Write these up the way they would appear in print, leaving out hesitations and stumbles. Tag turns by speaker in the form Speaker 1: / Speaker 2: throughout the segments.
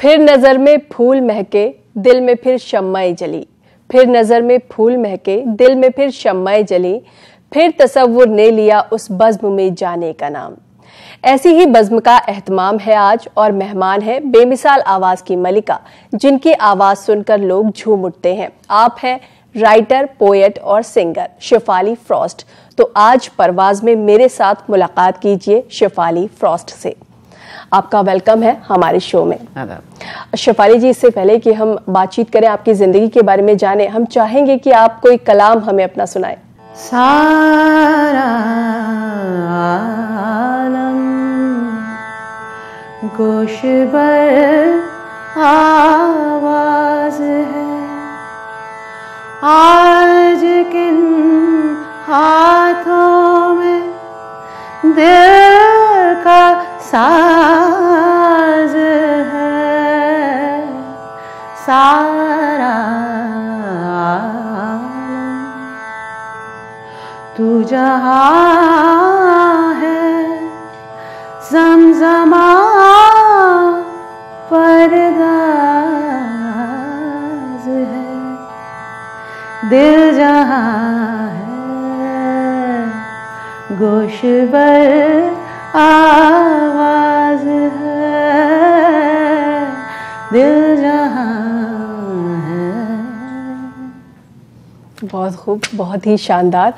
Speaker 1: फिर नजर में फूल महके, दिल में फिर शम्माए जली। फिर नजर में फूल महके, दिल में फिर शम्माए जली। फिर तसव्वुर ने लिया उस बज़्म में जाने का नाम। ऐसी ही बज़्म का एहतमाम है आज, और मेहमान है बेमिसाल आवाज की मलिका, जिनकी आवाज सुनकर लोग झूम उठते हैं। आप हैं राइटर, पोएट और सिंगर शेफाली फ्रॉस्ट। तो आज परवाज में मेरे साथ मुलाकात कीजिए शेफाली फ्रॉस्ट से। आपका वेलकम है हमारे शो में। शेफाली जी, इससे पहले कि हम बातचीत करें, आपकी जिंदगी के बारे में जाने, हम चाहेंगे कि आप कोई कलाम हमें अपना सुनाएं।
Speaker 2: सारा आलम गोशबर आवाज है, आज किन हाथों में दिल का साज है। सारा तू जहाँ है, ज़मज़मा परदाज़ है। दिल जहाँ है, गोशबर आवाज़ है। दिल जहाँ है।
Speaker 1: बहुत खूब, बहुत ही शानदार।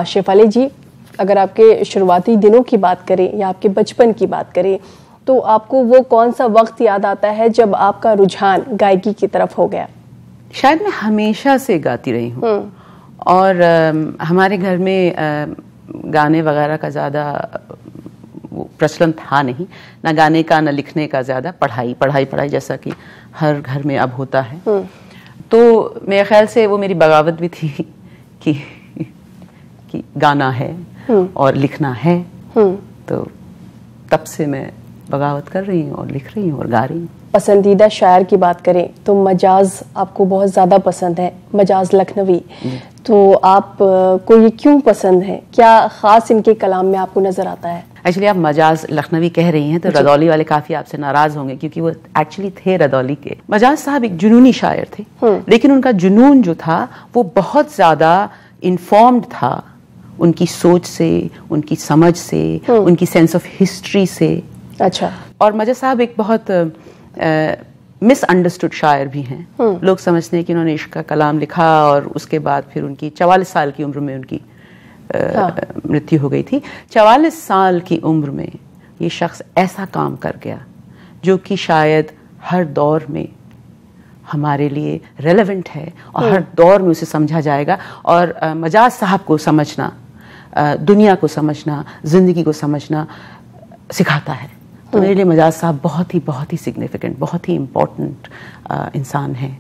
Speaker 1: शेफाली जी, अगर आपके शुरुआती दिनों की बात करें या आपके बचपन की बात करें, तो आपको वो कौन सा वक्त याद आता है जब आपका रुझान गायकी की तरफ हो गया?
Speaker 2: शायद मैं हमेशा से गाती रही हूँ, और हमारे घर में गाने वगैरह का ज़्यादा प्रचलन था नहीं, ना गाने का ना लिखने का, ज़्यादा पढ़ाई पढ़ाई पढ़ाई, जैसा कि हर घर में अब होता है। तो मेरे ख्याल से वो मेरी बगावत भी थी कि गाना है और लिखना है। तो तब से मैं बगावत कर रही हूँ और लिख रही हूँ और गा रही हूँ।
Speaker 1: पसंदीदा शायर की बात करें तो मजाज आपको बहुत ज़्यादा पसंद है, मजाज लखनवी। तो आप को ये क्यों पसंद है? क्या ख़ास इनके कलाम में आपको नज़र आता है?
Speaker 2: एक्चुअली आप मजाज लखनवी कह रही हैं तो रदौली वाले काफ़ी आपसे नाराज़ होंगे, क्योंकि वो एक्चुअली थे रदौली के। मजाज साहब एक जुनूनी शायर थे, लेकिन उनका जुनून जो था वो बहुत ज़्यादा इन्फॉर्म्ड था उनकी सोच से, उनकी समझ से, उनकी सेंस ऑफ हिस्ट्री से।
Speaker 1: अच्छा।
Speaker 2: और मजाज साहब एक बहुत मिसअंडरस्टूड शायर भी हैं। लोग समझते हैं कि उन्होंने इश्क का कलाम लिखा और उसके बाद फिर उनकी 44 साल की उम्र में उनकी मृत्यु हो गई थी। 44 साल की उम्र में ये शख्स ऐसा काम कर गया जो कि शायद हर दौर में हमारे लिए रेलेवेंट है और हर दौर में उसे समझा जाएगा। और मजाज साहब को समझना, दुनिया को समझना, ज़िंदगी को समझना सिखाता है। तो मेरे लिए मजाज साहब बहुत ही सिग्निफिकेंट, बहुत ही इम्पोर्टेंट इंसान हैं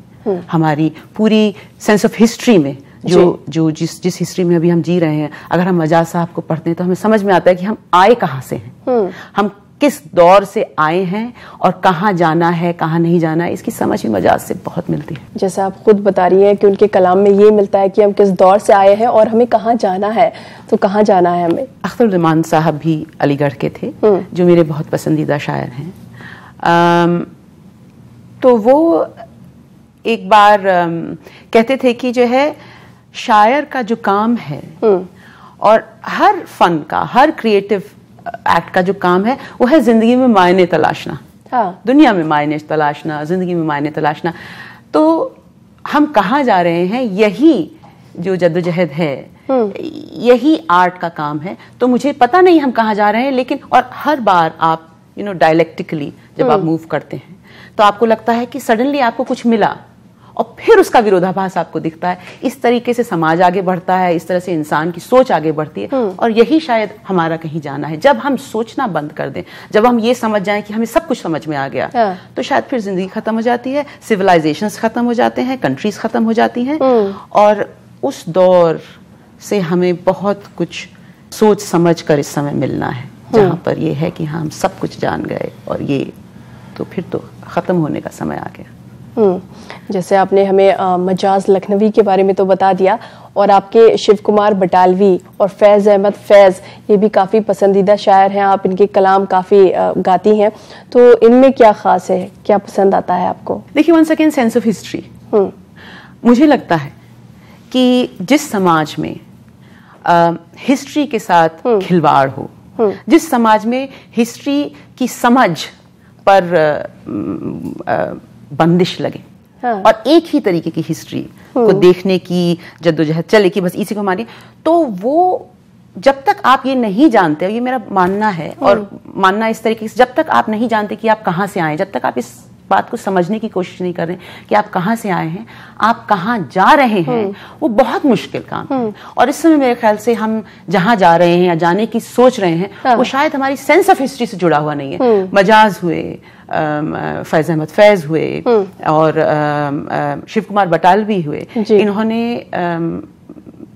Speaker 2: हमारी पूरी सेंस ऑफ हिस्ट्री में। जो जिस हिस्ट्री में अभी हम जी रहे हैं, अगर हम मजाज साहब को पढ़ते हैं तो हमें समझ में आता है कि हम आए कहाँ से हैं, हम किस दौर से आए हैं और कहाँ जाना है, कहाँ नहीं जाना है, इसकी समझ भी मजाज से बहुत मिलती है।
Speaker 1: जैसे आप खुद बता रही हैं कि उनके कलाम में ये मिलता है कि हम किस दौर से आए हैं और हमें कहाँ जाना है, तो कहाँ जाना है हमें?
Speaker 2: अख्तरुज़्ज़मान साहब भी अलीगढ़ के थे, जो मेरे बहुत पसंदीदा शायर हैं। तो वो एक बार कहते थे कि जो है शायर का जो काम है और हर फन का, हर क्रिएटिव एक्ट का जो काम है, वो है जिंदगी में मायने तलाशना। दुनिया में मायने तलाशना, जिंदगी में मायने तलाशना। तो हम कहाँ जा रहे हैं, यही जो जद्दोजहद है, यही आर्ट का काम है। तो मुझे पता नहीं हम कहाँ जा रहे हैं, लेकिन और हर बार आप डायलेक्टिकली जब आप मूव करते हैं तो आपको लगता है कि सडनली आपको कुछ मिला और फिर उसका विरोधाभास आपको दिखता है। इस तरीके से समाज आगे बढ़ता है, इस तरह से इंसान की सोच आगे बढ़ती है। और यही शायद हमारा कहीं जाना है। जब हम सोचना बंद कर दें, जब हम ये समझ जाएं कि हमें सब कुछ समझ में आ गया, तो शायद फिर जिंदगी खत्म हो जाती है, सिविलाइजेशंस खत्म हो जाते हैं, कंट्रीज खत्म हो जाती हैं। और उस दौर से हमें बहुत कुछ सोच समझ कर इस समय मिलना है, जहाँ पर ये है कि हम सब कुछ जान गए और ये तो फिर तो खत्म होने का समय आ गया।
Speaker 1: जैसे आपने हमें मजाज लखनवी के बारे में तो बता दिया, और आपके शिव कुमार बटालवी और फैज़ अहमद फैज़ ये भी काफ़ी पसंदीदा शायर हैं, आप इनके कलाम काफ़ी गाती हैं, तो इनमें क्या ख़ास है, क्या पसंद आता है आपको?
Speaker 2: देखिए, one second, sense of history. मुझे लगता है कि जिस समाज में हिस्ट्री के साथ खिलवाड़ हो, जिस समाज में हिस्ट्री की समझ पर बंदिश लगे, और एक ही तरीके की हिस्ट्री को देखने की जद्दोजहद चले कि बस इसी को मानिए, तो वो जब तक आप ये नहीं जानते, ये मेरा मानना है और मानना इस तरीके से, जब तक आप नहीं जानते कि आप कहाँ से आए, जब तक आप इस बात को समझने की कोशिश नहीं कर रहे कि आप कहाँ से आए हैं, आप कहाँ जा रहे हैं, वो बहुत मुश्किल काम है। और इस समय मेरे ख्याल से हम जहाँ जा रहे हैं या जाने की सोच रहे हैं, वो शायद हमारी सेंस ऑफ हिस्ट्री से जुड़ा हुआ नहीं है। मजाज हुए, फैज़ अहमद फैज़ हुए, और शिव कुमार बटालवी हुए, इन्होंने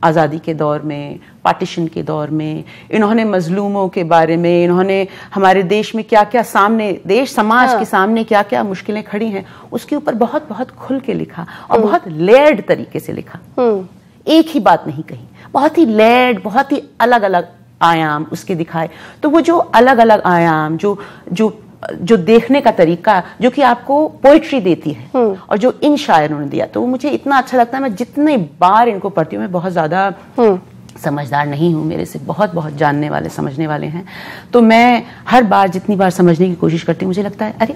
Speaker 2: आज़ादी के दौर में, पार्टीशन के दौर में, इन्होंने मजलूमों के बारे में, इन्होंने हमारे देश में क्या क्या सामने, देश समाज के सामने क्या क्या मुश्किलें खड़ी हैं, उसके ऊपर बहुत बहुत खुल के लिखा और बहुत लेयर्ड तरीके से लिखा। एक ही बात नहीं कही, बहुत ही लेयर्ड, बहुत ही अलग अलग आयाम उसके दिखाए। तो वो जो अलग अलग आयाम, जो देखने का तरीका, जो कि आपको पोइट्री देती है, और जो इन शायरों ने दिया, तो वो मुझे इतना अच्छा लगता है। मैं जितने बार इनको पढ़ती हूँ, मैं बहुत ज्यादा समझदार नहीं हूँ, मेरे से बहुत बहुत जानने वाले, समझने वाले हैं, तो मैं हर बार जितनी बार समझने की कोशिश करती हूँ, मुझे लगता है अरे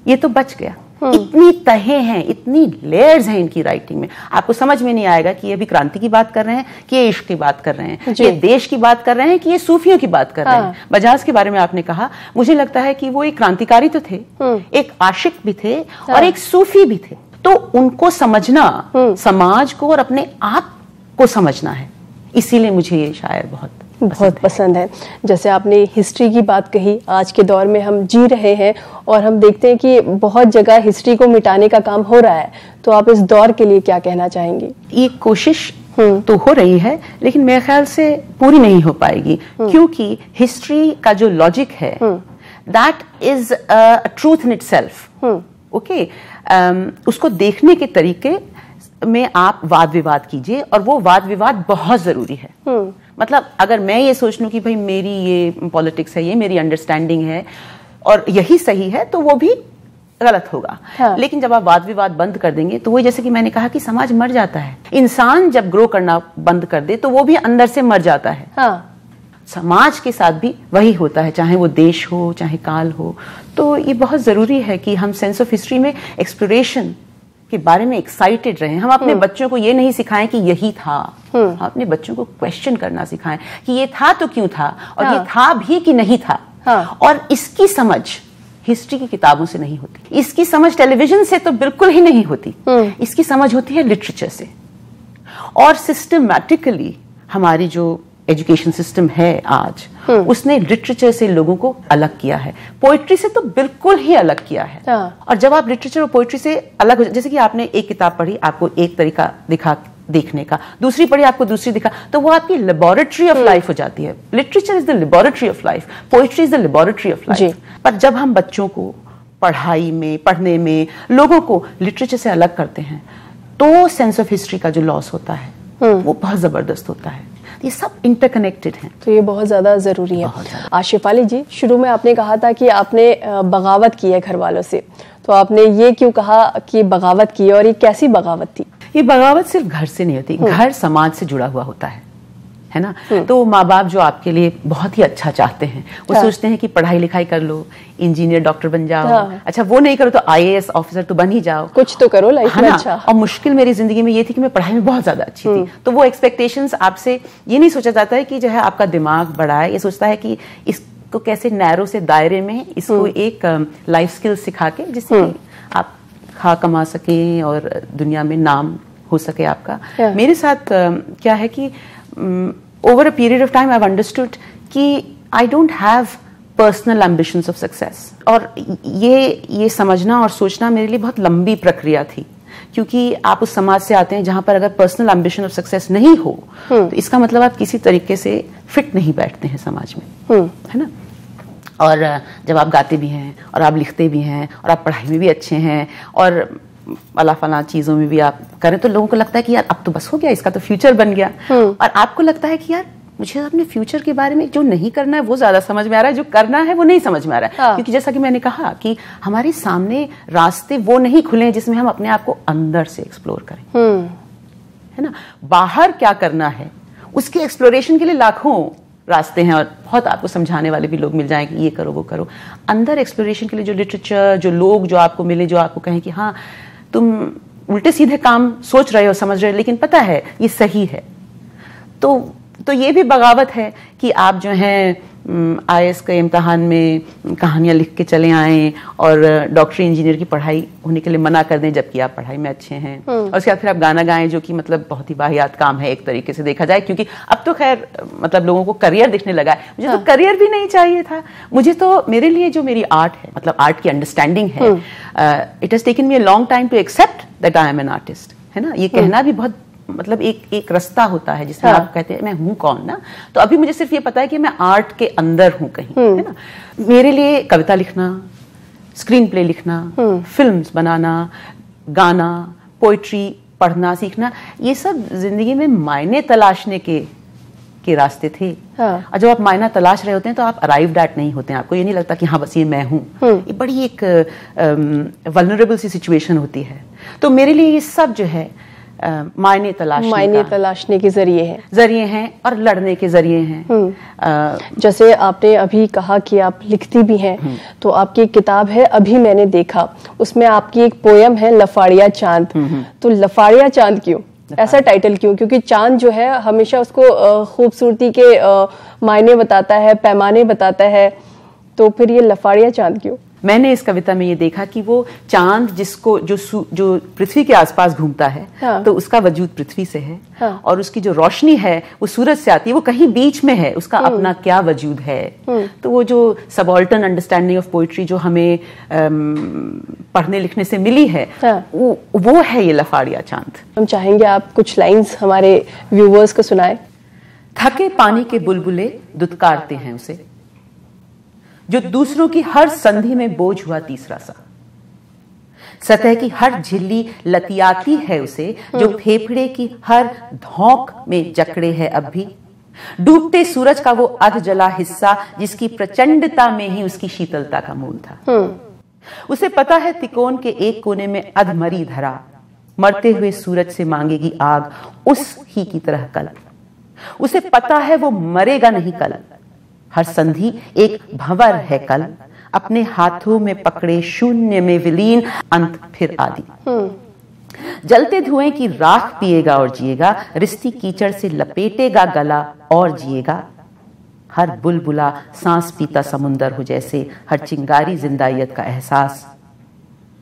Speaker 2: ये तो बच गया। इतनी तहें हैं, इतनी लेयर्स हैं इनकी राइटिंग में, आपको समझ में नहीं आएगा कि ये अभी क्रांति की बात कर रहे हैं, कि ये इश्क की बात कर रहे हैं, ये देश की बात कर रहे हैं, कि ये सूफियों की बात कर रहे हैं। बजाज के बारे में आपने कहा, मुझे लगता है कि वो एक क्रांतिकारी तो थे, एक आशिक भी थे, और एक सूफी भी थे। तो उनको समझना, समाज को और अपने आप को समझना है, इसीलिए मुझे ये शायर बहुत
Speaker 1: पसंद है। जैसे आपने हिस्ट्री की बात कही, आज के दौर में हम जी रहे हैं और हम देखते हैं कि बहुत जगह हिस्ट्री को मिटाने का काम हो रहा है, तो आप इस दौर के लिए क्या कहना चाहेंगे?
Speaker 2: ये कोशिश तो हो रही है, लेकिन मेरे ख्याल से पूरी नहीं हो पाएगी, क्योंकि हिस्ट्री का जो लॉजिक है, that is a truth in itself. Okay, उसको देखने के तरीके में आप वाद विवाद कीजिए, और वो वाद विवाद बहुत जरूरी है। मतलब अगर मैं ये सोच लूं कि भाई मेरी ये पॉलिटिक्स है, ये मेरी अंडरस्टैंडिंग है और यही सही है, तो वो भी गलत होगा। लेकिन जब आप वाद विवाद बंद कर देंगे, तो वही जैसे कि मैंने कहा कि समाज मर जाता है। इंसान जब ग्रो करना बंद कर दे, तो वो भी अंदर से मर जाता है। समाज के साथ भी वही होता है, चाहे वो देश हो, चाहे काल हो। तो ये बहुत जरूरी है कि हम सेंस ऑफ हिस्ट्री में एक्सप्लोरेशन के बारे में एक्साइटेड रहें। हम अपने बच्चों को ये नहीं सिखाएं कि यही था, हम अपने बच्चों को क्वेश्चन करना सिखाएं कि ये था तो क्यों था, और ये था भी कि नहीं था। और इसकी समझ हिस्ट्री की किताबों से नहीं होती, इसकी समझ टेलीविजन से तो बिल्कुल ही नहीं होती। इसकी समझ होती है लिटरेचर से, और सिस्टमैटिकली हमारी जो एजुकेशन सिस्टम है आज, उसने लिटरेचर से लोगों को अलग किया है, पोइट्री से तो बिल्कुल ही अलग किया है। और जब आप लिटरेचर और पोइट्री से अलग हो, जैसे कि आपने एक किताब पढ़ी, आपको एक तरीका दिखा देखने का, दूसरी पढ़ी आपको दूसरी दिखा, तो वो आपकी लेबोरेटरी ऑफ लाइफ हो जाती है। Literature is the laboratory of life, poetry is the laboratory of life. पर जब हम बच्चों को पढ़ाई में, पढ़ने में, लोगों को लिटरेचर से अलग करते हैं, तो सेंस ऑफ हिस्ट्री का जो लॉस होता है वो बहुत जबरदस्त होता है। ये सब इंटरकनेक्टेड हैं,
Speaker 1: तो ये बहुत ज्यादा जरूरी है। आशिफ अली जी, शुरू में आपने कहा था कि आपने बगावत की है घर वालों से, तो आपने ये क्यों कहा कि बगावत की है, और ये कैसी बगावत थी?
Speaker 2: ये बगावत सिर्फ घर से नहीं होती, घर समाज से जुड़ा हुआ होता है ना। तो माँ बाप जो आपके लिए बहुत ही अच्छा चाहते हैं, वो सोचते हैं कि पढ़ाई लिखाई कर लो, इंजीनियर डॉक्टर बन जाओ, अच्छा वो नहीं करो तो IAS ऑफिसर तो बन ही जाओ,
Speaker 1: कुछ तो करो लाइफ में। अच्छा।
Speaker 2: और मुश्किल मेरी जिंदगी में ये थी कि मैं पढ़ाई में बहुत ज्यादा अच्छी थी, तो वो एक्सपेक्टेशंस आपसे ये नहीं सोचा जाता है कि जो है आपका दिमाग बड़ा है, ये सोचता है कि इसको कैसे नैरो से दायरे में इसको एक लाइफ स्किल सिखा के, जिससे आप खा कमा सकें और दुनिया में नाम हो सके आपका। मेरे साथ क्या है कि over a period of time I've understood कि I don't have personal ambitions of success, और ये समझना और सोचना मेरे लिए बहुत लंबी प्रक्रिया थी, क्योंकि आप उस समाज से आते हैं जहां पर अगर पर्सनल एम्बिशन ऑफ सक्सेस नहीं हो, तो इसका मतलब आप किसी तरीके से फिट नहीं बैठते हैं समाज में, है ना। और जब आप गाते भी हैं और आप लिखते भी हैं और आप पढ़ाई में भी अच्छे हैं और अला फला चीजों में भी आप करें तो लोगों को लगता है कि यार अब तो बस हो गया, इसका तो फ्यूचर बन गया। और आपको लगता है कि यार मुझे अपने फ्यूचर के बारे में जो नहीं करना है वो ज्यादा समझ में आ रहा है, जो करना है वो नहीं समझ में आ रहा है। क्योंकि जैसा कि मैंने कहा कि हमारे सामने रास्ते वो नहीं खुले हैं जिसमें हम अपने आप को अंदर से एक्सप्लोर करें, है ना। बाहर क्या करना है उसके एक्सप्लोरेशन के लिए लाखों रास्ते हैं और बहुत आपको समझाने वाले भी लोग मिल जाएंगे, ये करो वो करो। अंदर एक्सप्लोरेशन के लिए जो लिटरेचर, जो लोग जो आपको मिले, जो आपको कहें कि हाँ तुम उल्टे सीधे काम सोच रहे हो, समझ रहे हो, लेकिन पता है ये सही है, तो ये भी बगावत है कि आप जो हैं IAS के इम्तहान में कहानियां लिख के चले आए और डॉक्टरी इंजीनियर की पढ़ाई होने के लिए मना कर दें, जबकि आप पढ़ाई में अच्छे हैं। और उसके बाद फिर आप गाना गाएं, जो कि मतलब बहुत ही वाहियात काम है एक तरीके से देखा जाए, क्योंकि अब तो खैर मतलब लोगों को करियर दिखने लगा है। मुझे तो करियर भी नहीं चाहिए था, मुझे तो मेरे लिए जो मेरी आर्ट है, मतलब आर्ट की अंडरस्टैंडिंग है, it has taken me a long time to accept that I am an artist, है ना। ये कहना भी बहुत मतलब एक रास्ता होता है जिसमें आप कहते हैं मैं हूं कौन ना। तो अभी मुझे सिर्फ ये पता है कि मैं आर्ट के अंदर हूं कहीं, है ना। मेरे लिए कविता लिखना, स्क्रीन प्ले लिखना, फिल्म्स बनाना, गाना, पोइट्री पढ़ना, सीखना, ये सब जिंदगी में मायने तलाशने के रास्ते थे। और जब आप मायना तलाश रहे होते हैं तो आप अराइव्ड एट नहीं होते हैं, आपको ये नहीं लगता कि हाँ बस ये मैं हूं। ये बड़ी एक वल्नरेबल सी सिचुएशन होती है। तो मेरे लिए ये सब जो है मायने तलाशने के जरिए हैं और लड़ने के जरिए हैं।
Speaker 1: जैसे आपने अभी कहा कि आप लिखती भी हैं, तो आपकी एक किताब है अभी मैंने देखा, उसमें आपकी एक पोयम है लफाड़िया चांद। तो लफाड़िया चांद क्यों, ऐसा टाइटल क्यों? क्योंकि चांद जो है हमेशा उसको खूबसूरती के मायने बताता है, पैमाने बताता है, तो फिर ये लफाड़िया चांद क्यों?
Speaker 2: मैंने इस कविता में ये देखा कि वो चांद जिसको जो पृथ्वी के आसपास घूमता है, तो उसका वजूद पृथ्वी से है, और उसकी जो रोशनी है वो सूरज से आती है, वो कहीं बीच में है, उसका अपना क्या वजूद है। तो वो जो सबऑल्टर्न अंडरस्टैंडिंग ऑफ पोइट्री जो हमें पढ़ने लिखने से मिली है, वो है ये लफाड़िया चांद।
Speaker 1: हम चाहेंगे आप कुछ लाइंस हमारे व्यूवर्स को सुनाएं।
Speaker 2: थके पानी के बुलबुले दुत्कारते हैं उसे, जो दूसरों की हर संधि में बोझ हुआ तीसरा सा। सतह की हर झिल्ली लतियाती है उसे, जो फेफड़े की हर धौंक में जकड़े है अब भी। डूबते सूरज का वो अध जला हिस्सा, जिसकी प्रचंडता में ही उसकी शीतलता का मूल था। उसे पता है तिकोन के एक कोने में अधमरी धरा, मरते हुए सूरज से मांगेगी आग उस ही की तरह कल। उसे पता है वो मरेगा नहीं कल, हर संधि एक भंवर है कल, अपने हाथों में पकड़े शून्य में विलीन अंत फिर आदि। जलते धुएं की राख पिएगा और जिएगा, रिश्ती कीचड़ से लपेटेगा गला और जिएगा। हर बुलबुला सांस पीता समुंदर हो जैसे, हर चिंगारी जिंदाइयत का एहसास।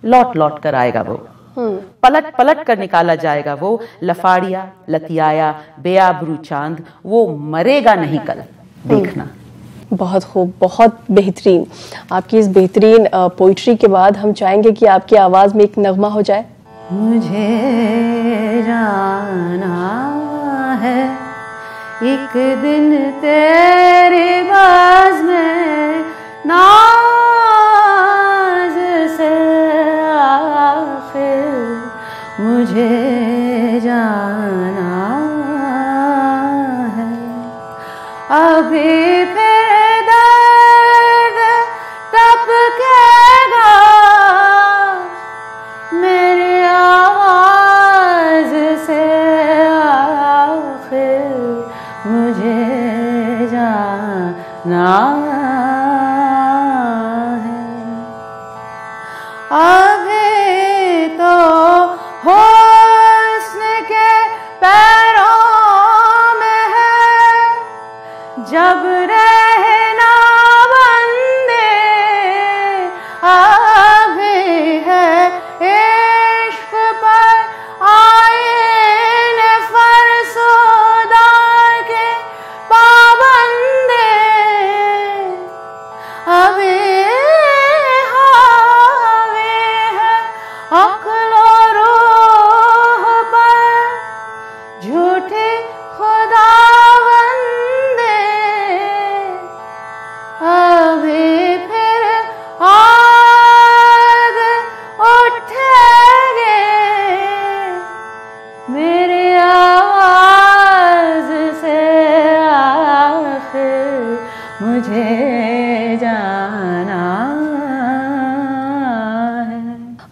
Speaker 2: लौट लौट कर आएगा वो, पलट पलट कर निकाला जाएगा वो। लफाड़िया लतियाया बेआबरू चांद, वो मरेगा नहीं कल, देखना।
Speaker 1: बहुत खूब, बहुत बेहतरीन। आपकी इस बेहतरीन पोइट्री के बाद हम चाहेंगे कि आपकी आवाज में एक नगमा हो जाए।
Speaker 2: मुझे जाना है एक दिन तेरे बाज में, नाज से आखिर मुझे जाना है। अभी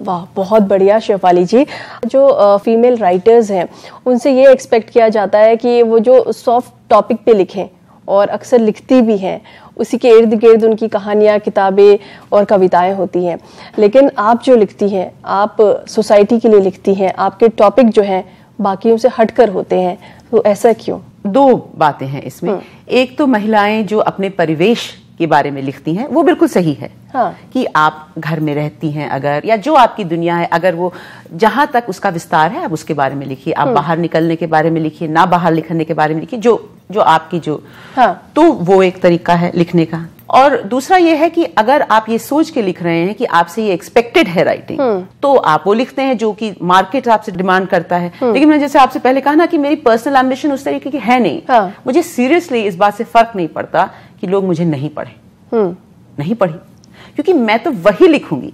Speaker 1: वाह, बहुत बढ़िया शेफाली जी। जो फीमेल राइटर्स हैं उनसे ये एक्सपेक्ट किया जाता है कि वो जो सॉफ्ट टॉपिक पे लिखें, और अक्सर लिखती भी हैं, उसी के इर्द गिर्द उनकी कहानियाँ, किताबें और कविताएं होती हैं। लेकिन आप जो लिखती हैं, आप सोसाइटी के लिए लिखती हैं, आपके टॉपिक जो हैं बाकियों से हटकर होते हैं, तो ऐसा क्यों?
Speaker 2: दो बातें हैं इसमें। एक तो महिलाएं जो अपने परिवेश के बारे में लिखती हैं वो बिल्कुल सही है।
Speaker 1: हाँ।
Speaker 2: कि आप घर में रहती हैं अगर, या जो आपकी दुनिया है, अगर वो जहां तक उसका विस्तार है आप उसके बारे में लिखिए। आप बाहर निकलने के बारे में लिखिए, ना बाहर निकलने के बारे में लिखिए, जो आपकी जो।
Speaker 1: हाँ।
Speaker 2: तो वो एक तरीका है लिखने का। और दूसरा ये है कि अगर आप ये सोच के लिख रहे हैं कि आपसे ये एक्सपेक्टेड है राइटिंग, तो आप वो लिखते हैं जो कि मार्केट आपसे डिमांड करता है। लेकिन मैंने जैसे आपसे पहले कहा ना कि मेरी पर्सनल एम्बिशन उस तरीके की है नहीं।
Speaker 1: हाँ।
Speaker 2: मुझे सीरियसली इस बात से फर्क नहीं पड़ता कि लोग मुझे नहीं पढ़े, नहीं पढ़ी, क्योंकि मैं तो वही लिखूंगी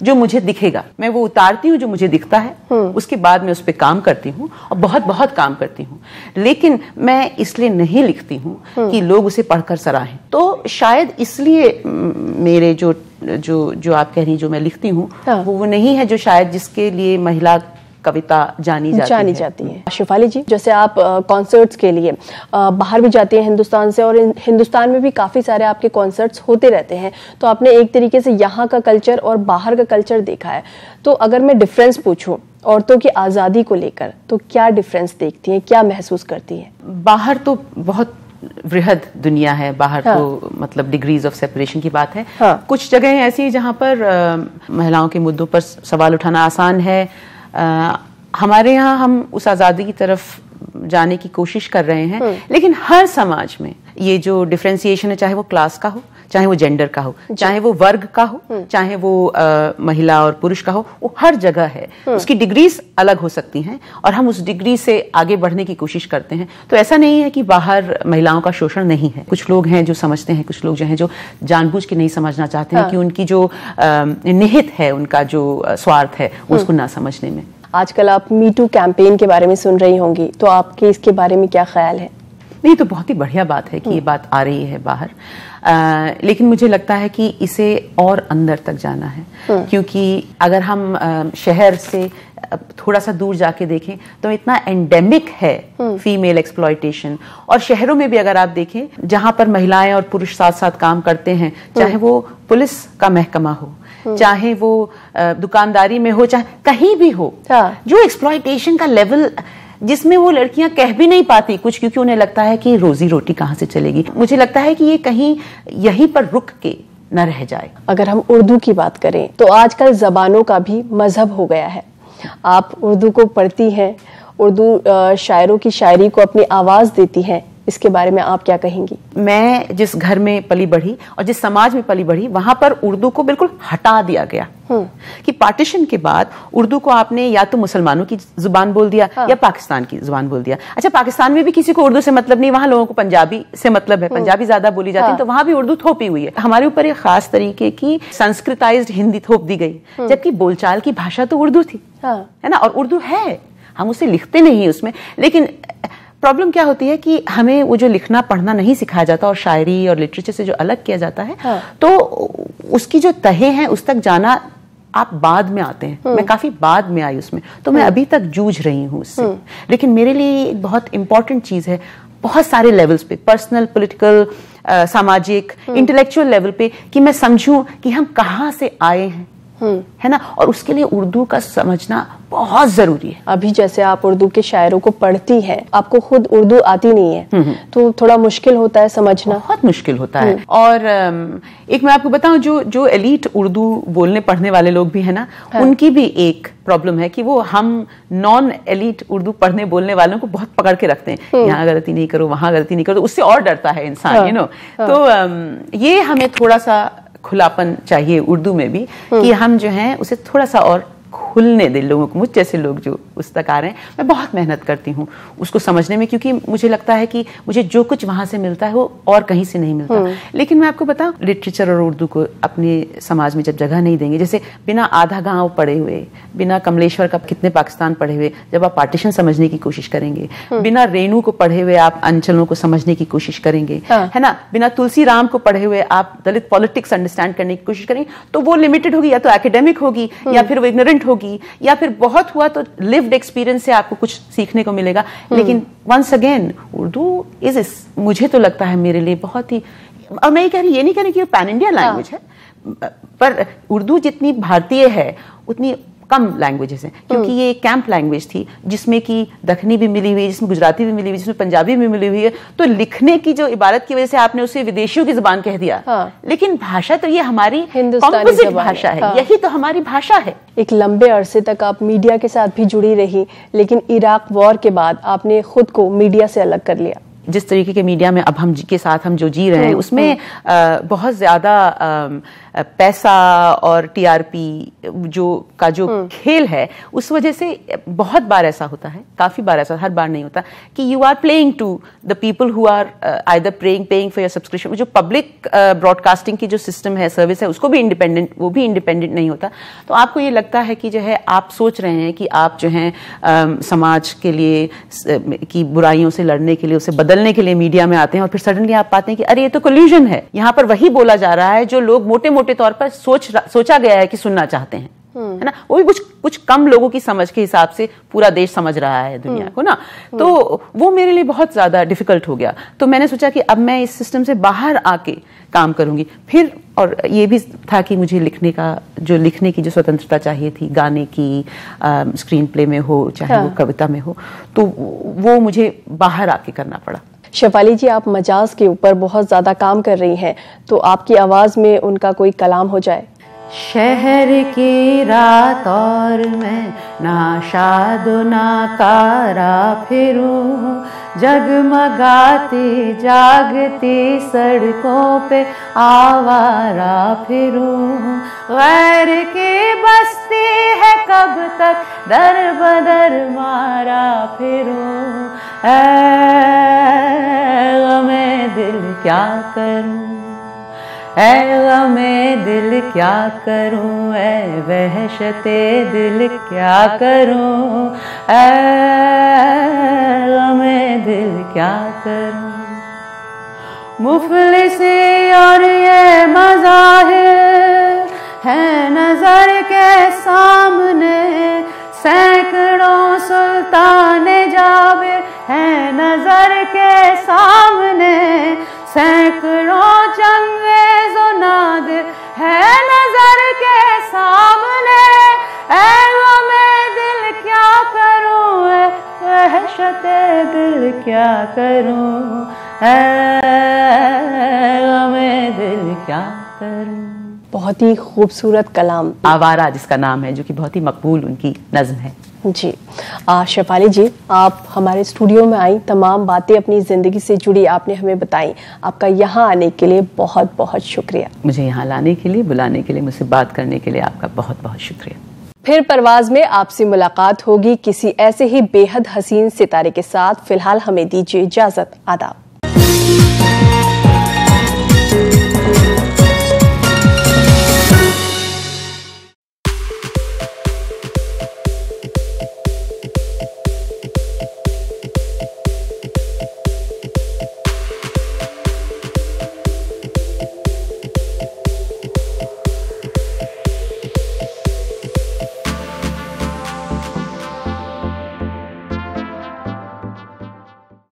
Speaker 2: जो मुझे दिखेगा। मैं वो उतारती हूँ जो मुझे दिखता है, उसके बाद मैं उस पर काम करती हूँ, और बहुत बहुत काम करती हूँ। लेकिन मैं इसलिए नहीं लिखती हूँ कि लोग उसे पढ़कर सराहें। तो शायद इसलिए मेरे जो आप कह रही जो मैं लिखती हूँ,
Speaker 1: हाँ।
Speaker 2: वो नहीं है जो शायद जिसके लिए महिला कविता जानी जाती है।
Speaker 1: शेफाली जी, जैसे आप कॉन्सर्ट्स के लिए बाहर भी जाती हैं हिंदुस्तान से, और हिंदुस्तान में भी काफ़ी सारे आपके कॉन्सर्ट्स होते रहते हैं, तो आपने एक तरीके से यहाँ का कल्चर और बाहर का कल्चर देखा है। तो अगर मैं डिफरेंस पूछूं औरतों की आज़ादी को लेकर, तो क्या डिफरेंस देखती हैं, क्या महसूस करती हैं?
Speaker 2: बाहर तो बहुत वृहद दुनिया है, बाहर
Speaker 1: हाँ।
Speaker 2: तो मतलब डिग्रीज ऑफ सेपरेशन की बात है।
Speaker 1: हाँ।
Speaker 2: कुछ जगह ऐसी है जहाँ पर महिलाओं के मुद्दों पर सवाल उठाना आसान है। हमारे यहाँ हम उस आज़ादी की तरफ जाने की कोशिश कर रहे हैं, लेकिन हर समाज में ये जो डिफरेंशिएशन है, चाहे वो क्लास का हो, चाहे वो जेंडर का हो, चाहे वो वर्ग का हो, चाहे वो महिला और पुरुष का हो, वो हर जगह है। उसकी डिग्रीज अलग हो सकती हैं और हम उस डिग्री से आगे बढ़ने की कोशिश करते हैं। तो ऐसा नहीं है कि बाहर महिलाओं का शोषण नहीं है। कुछ लोग हैं जो समझते हैं, कुछ लोग जो हैं जो जानबूझ के नहीं समझना चाहते हैं कि उनकी जो निहित है, उनका जो स्वार्थ है, उसको ना समझने में।
Speaker 1: आजकल आप मी टू कैंपेन के बारे में सुन रही होंगी, तो आपके इसके बारे में क्या ख्याल है?
Speaker 2: नहीं, तो बहुत ही बढ़िया बात है कि ये बात आ रही है बाहर, लेकिन मुझे लगता है कि इसे और अंदर तक जाना है। क्योंकि अगर हम शहर से थोड़ा सा दूर जाके देखें तो इतना एंडेमिक है फीमेल एक्सप्लॉयटेशन। और शहरों में भी अगर आप देखें, जहां पर महिलाएं और पुरुष साथ साथ काम करते हैं, चाहे वो पुलिस का महकमा हो, चाहे वो दुकानदारी में हो, चाहे कहीं भी हो, जो एक्सप्लॉयटेशन का लेवल, जिसमें वो लड़कियां कह भी नहीं पाती कुछ, क्योंकि उन्हें लगता है कि रोजी रोटी कहां से चलेगी। मुझे लगता है कि ये कहीं यहीं पर रुक के न रह जाए।
Speaker 1: अगर हम उर्दू की बात करें तो आजकल जबानों का भी मजहब हो गया है। आप उर्दू को पढ़ती हैं, उर्दू शायरों की शायरी को अपनी आवाज देती हैं, इसके बारे में आप क्या कहेंगी?
Speaker 2: मैं जिस घर में पली बढ़ी और जिस समाज में पली बढ़ी, वहां पर उर्दू को बिल्कुल हटा दिया गया। कि पार्टीशन के बाद उर्दू को आपने या तो मुसलमानों की जुबान बोल दिया, या पाकिस्तान की जुबान बोल दिया। अच्छा, पाकिस्तान में भी किसी को उर्दू से मतलब नहीं, वहां लोगों को पंजाबी से मतलब है, पंजाबी ज्यादा बोली जाती है, तो वहां भी उर्दू थोपी हुई है। हमारे ऊपर एक खास तरीके की संस्कृताइज्ड हिंदी थोप दी गई, जबकि बोलचाल की भाषा तो उर्दू थी, है ना, और उर्दू है, हम उसे लिखते नहीं है उसमें। लेकिन प्रॉब्लम क्या होती है कि हमें वो जो लिखना पढ़ना नहीं सिखाया जाता और शायरी और लिटरेचर से जो अलग किया जाता है, तो उसकी जो तहे हैं उस तक जाना आप बाद में आते हैं। मैं काफी बाद में आई उसमें, तो मैं अभी तक जूझ रही हूँ उससे। लेकिन मेरे लिए एक बहुत इंपॉर्टेंट चीज है, बहुत सारे लेवल्स पे, पर्सनल, पॉलिटिकल, सामाजिक, इंटेलेक्चुअल लेवल पे, कि मैं समझूं कि हम कहाँ से आए हैं, है ना, और उसके लिए उर्दू का समझना बहुत जरूरी है।
Speaker 1: अभी जैसे आप उर्दू के शायरों को पढ़ती हैं, आपको खुद उर्दू आती नहीं है, तो थोड़ा मुश्किल होता है समझना।
Speaker 2: बहुत मुश्किल होता है। और एक मैं आपको बताऊं, जो एलीट उर्दू बोलने पढ़ने वाले लोग भी है ना, उनकी भी एक प्रॉब्लम है कि वो हम नॉन एलीट उर्दू पढ़ने बोलने वालों को बहुत पकड़ के रखते हैं। यहाँ गलती नहीं करो, वहां गलती नहीं करो, तो उससे और डरता है इंसान, यू नो। तो ये हमें थोड़ा सा खुलापन चाहिए उर्दू में भी, कि हम जो है उसे थोड़ा सा और खुलने दें लोगों को, मुझ जैसे लोग जो उस तक आ रहे हैं। मैं बहुत मेहनत करती हूँ उसको समझने में, क्योंकि मुझे लगता है कि मुझे जो कुछ वहाँ से मिलता है वो और कहीं से नहीं मिलता। लेकिन मैं आपको बताऊँ, लिटरेचर और उर्दू को अपने समाज में जब जगह नहीं देंगे, जैसे बिना आधा गाँव पढ़े हुए, बिना कमलेश्वर का कितने पाकिस्तान पढ़े हुए जब आप पार्टीशन समझने की कोशिश करेंगे, बिना रेणु को पढ़े हुए आप अंचलों को समझने की कोशिश करेंगे, है ना, बिना तुलसी राम को पढ़े हुए आप दलित पॉलिटिक्स अंडरस्टैंड करने की कोशिश करेंगे, तो वो लिमिटेड होगी, या तो एकेडमिक होगी या फिर वो इग्नोरेंट होगी, या फिर बहुत हुआ तो लिव्ड एक्सपीरियंस से आपको कुछ सीखने को मिलेगा। लेकिन वंस अगेन उर्दू इज, मुझे तो लगता है मेरे लिए बहुत ही, और मैं ये नहीं कह रही कि पैन इंडिया लैंग्वेज है, पर उर्दू जितनी भारतीय है उतनी कम लैंग्वेजेस हैं, क्योंकि ये एक कैंप लैंग्वेज थी जिसमें कि दखनी भी मिली हुई है, जिसमें गुजराती भी मिली हुई है, जिसमें पंजाबी भी मिली हुई है। तो लिखने की जो इबारत की वजह से आपने उसे विदेशियों की जुबान कह दिया, लेकिन भाषा तो ये हमारी कॉम्पोजिट भाषा है, यही तो हमारी भाषा है।
Speaker 1: एक लंबे अरसे तक आप मीडिया के साथ भी जुड़ी रही, लेकिन इराक वॉर के बाद आपने खुद को मीडिया से अलग कर लिया।
Speaker 2: जिस तरीके के मीडिया में अब हम के साथ हम जो जी रहे हैं उसमें बहुत ज्यादा पैसा और टीआरपी जो खेल है, उस वजह से बहुत बार ऐसा होता है, काफी बार ऐसा, हर बार नहीं होता, कि you are playing to the people who are either paying for your subscription. जो पब्लिक ब्रॉडकास्टिंग की जो सिस्टम है, सर्विस है, उसको भी वो भी इंडिपेंडेंट नहीं होता। तो आपको ये लगता है कि जो है आप सोच रहे हैं कि आप जो है समाज के लिए की बुराइयों से लड़ने के लिए, उसे बदलने के लिए मीडिया में आते हैं, और फिर सडनली आप पाते हैं कि अरे ये तो कोल्यूजन है, यहाँ पर वही बोला जा रहा है जो लोग मोटे मोटे तौर पर सोचा गया है कि सुनना चाहते हैं, है ना, वो भी कुछ कम लोगों की समझ के हिसाब से पूरा देश समझ रहा है दुनिया को ना। तो वो मेरे लिए बहुत ज्यादा डिफिकल्ट हो गया। तो मैंने सोचा कि अब मैं इस सिस्टम से बाहर आके काम करूंगी। फिर और ये भी था कि मुझे लिखने की जो स्वतंत्रता चाहिए थी, गाने की, स्क्रीन प्ले में हो चाहे वो कविता में हो, तो वो मुझे बाहर आके करना पड़ा।
Speaker 1: शेफाली जी, आप मजाज के ऊपर बहुत ज्यादा काम कर रही हैं, तो आपकी आवाज में उनका कोई कलाम हो जाए।
Speaker 2: शहर की रात और मैं नाशादो नाकारा फिरूं, जगमगाती जागती सड़कों पे आवारा फिरूं, गैर की बस्ती है कब तक दर बदर मारा फिरूं, मैं दिल क्या करूं, मैं दिल क्या करूं, वहशते दिल क्या करूं, मैं दिल क्या करूं। मुफलिसी और ये मज़ाहिर है नजर के सामने, सैकड़ों सुल्ताने जाबिर है नजर के सामने, सैकड़ों चंगेज़ो नादिर है नजर के सामने, मैं दिल क्या करूं, वहशते दिल क्या करूं, मैं दिल क्या करूं।
Speaker 1: बहुत ही खूबसूरत कलाम,
Speaker 2: आवारा जिसका नाम है, जो कि बहुत ही मकबूल उनकी नज्म है।
Speaker 1: जी शेफाली जी, आप हमारे स्टूडियो में आई, तमाम बातें अपनी ज़िंदगी से जुड़ी आपने हमें बताई। आपका यहाँ आने के लिए बहुत बहुत शुक्रिया।
Speaker 2: मुझे यहाँ लाने के लिए, बुलाने के लिए, मुझसे बात करने के लिए आपका बहुत बहुत शुक्रिया।
Speaker 1: फिर परवाज में आपसे मुलाकात होगी किसी ऐसे ही बेहद हसीन सितारे के साथ। फिलहाल हमें दीजिए इजाजत। आदाब।